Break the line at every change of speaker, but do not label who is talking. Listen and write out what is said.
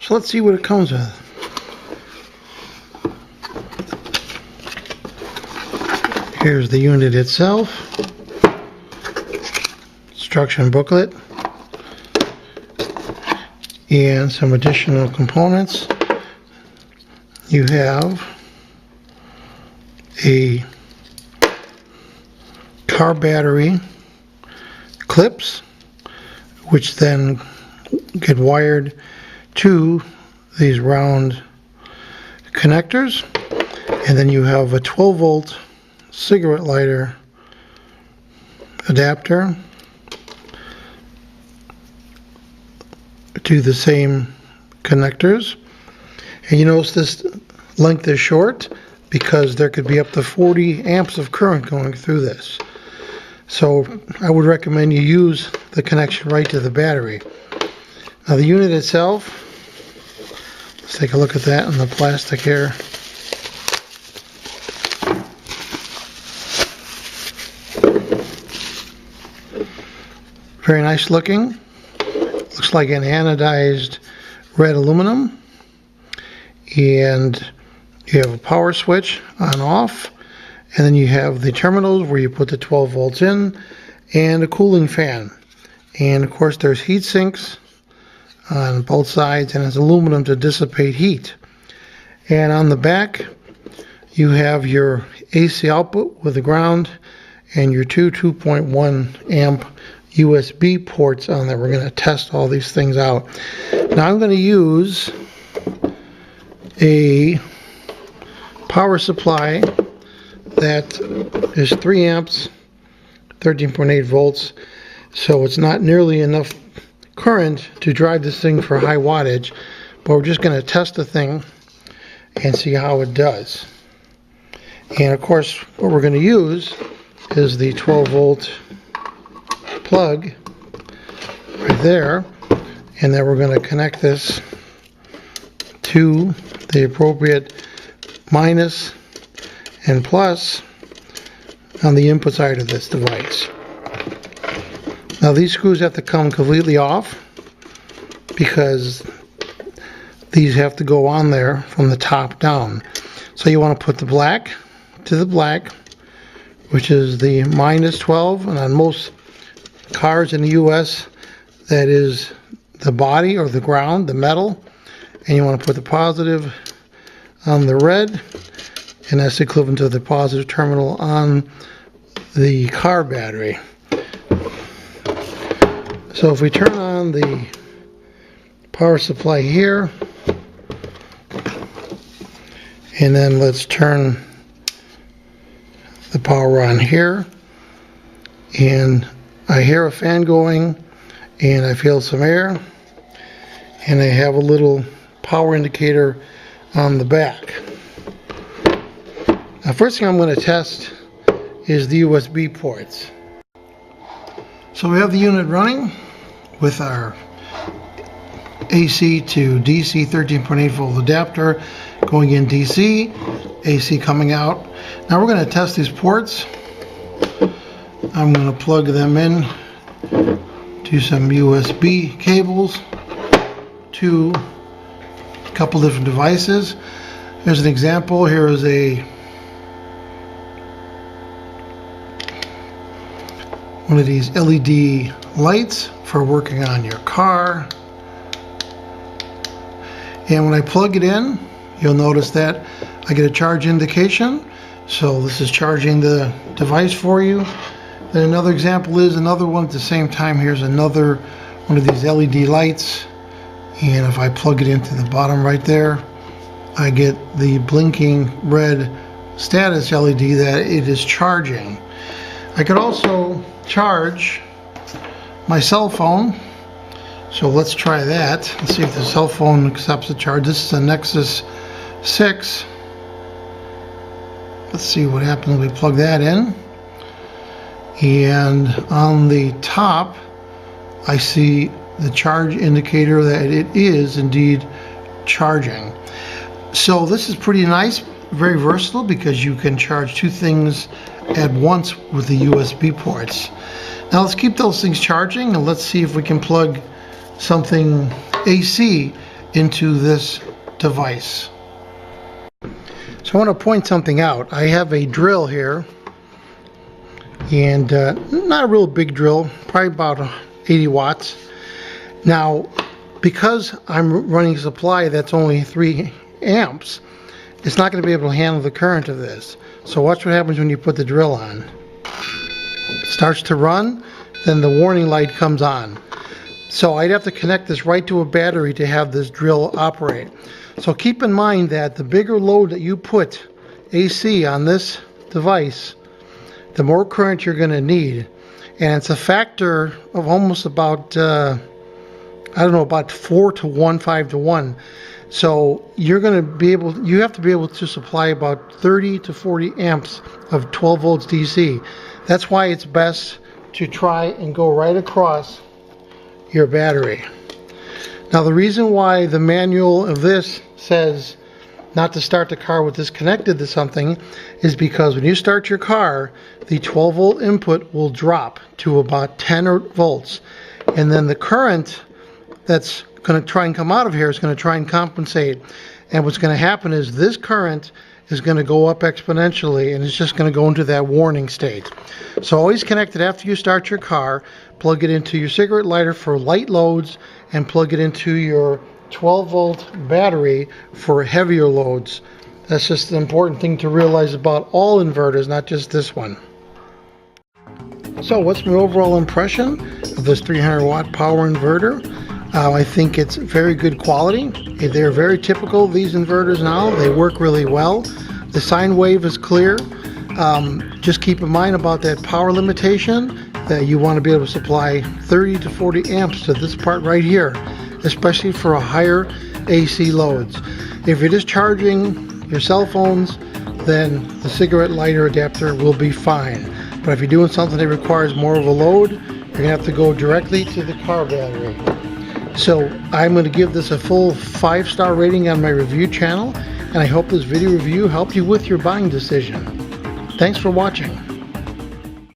So let's see what it comes with. Here's the unit itself, instruction booklet, and some additional components. You have a car battery clips, which then get wired to these round connectors, and then you have a 12-volt cigarette lighter adapter to the same connectors. And you notice this length is short because there could be up to 40 amps of current going through this. So I would recommend you use the connection right to the battery. Now the unit itself, let's take a look at that in the plastic here. Very nice looking. Looks like an anodized red aluminum. And you have a power switch on off. And then you have the terminals where you put the 12 volts in and a cooling fan. And of course there's heat sinks on both sides, and it's aluminum to dissipate heat. And on the back you have your AC output with the ground and your two 2.1 amp USB ports on there. We're going to test all these things out. Now I'm going to use a power supply that is 3 amps, 13.8 volts, so it's not nearly enough current to drive this thing for high wattage, but we're just going to test the thing and see how it does. And of course what we're going to use is the 12 volt plug right there, and then we're going to connect this to the appropriate minus and plus on the input side of this device. Now these screws have to come completely off because these have to go on there from the top down. So you want to put the black to the black, which is the minus 12, and on most cars in the US that is the body or the ground, the metal, and you want to put the positive on the red, and that's equivalent to the positive terminal on the car battery. So if we turn on the power supply here, and then let's turn the power on here, and I hear a fan going and I feel some air, and I have a little power indicator on the back. Now first thing I'm going to test is the USB ports. So we have the unit running with our AC to DC 13.8 volt adapter going in DC, AC coming out. Now we're going to test these ports. I'm going to plug them in to some USB cables to a couple different devices. Here's an example. Here is one of these LED lights for working on your car. And when I plug it in, you'll notice that I get a charge indication. So this is charging the device for you. Then another example is another one at the same time. Here's another one of these LED lights, and if I plug it into the bottom right there, I get the blinking red status LED that it is charging. I could also charge my cell phone, so let's try that. Let's see if the cell phone accepts the charge. This is a Nexus 6. Let's see what happens when we plug that in. And on the top I see the charge indicator that it is indeed charging. So this is pretty nice, very versatile, because you can charge two things at once with the USB ports. Now let's keep those things charging, and let's see if we can plug something AC into this device. So I want to point something out. I have a drill here, and not a real big drill, probably about 80 watts. Now, because I'm running a supply that's only 3 amps, it's not going to be able to handle the current of this. So watch what happens when you put the drill on. It starts to run, then the warning light comes on. So I'd have to connect this right to a battery to have this drill operate. So keep in mind that the bigger load that you put AC on this device, the more current you're going to need. And it's a factor of almost about, I don't know, about 4 to 1, 5 to 1. So you're going to be able, you have to be able to supply about 30 to 40 amps of 12 volts DC. That's why it's best to try and go right across your battery. Now the reason why the manual of this says not to start the car with this connected to something is because when you start your car, the 12 volt input will drop to about 10 volts, and then the current that's going to try and come out of here is going to try and compensate. And what's going to happen is this current is going to go up exponentially, and it's just going to go into that warning state. So always connect it after you start your car, plug it into your cigarette lighter for light loads, and plug it into your 12 volt battery for heavier loads. That's just the important thing to realize about all inverters, not just this one. So what's my overall impression of this 300 watt power inverter? I think it's very good quality. They're very typical of these inverters now. They work really well. The sine wave is clear. Just keep in mind about that power limitation, that you want to be able to supply 30 to 40 amps to this part right here, especially for a higher AC loads. If you're just charging your cell phones, then the cigarette lighter adapter will be fine. But if you're doing something that requires more of a load, you're going to have to go directly to the car battery. So I'm going to give this a full 5-star rating on my review channel, and I hope this video review helped you with your buying decision. Thanks for watching.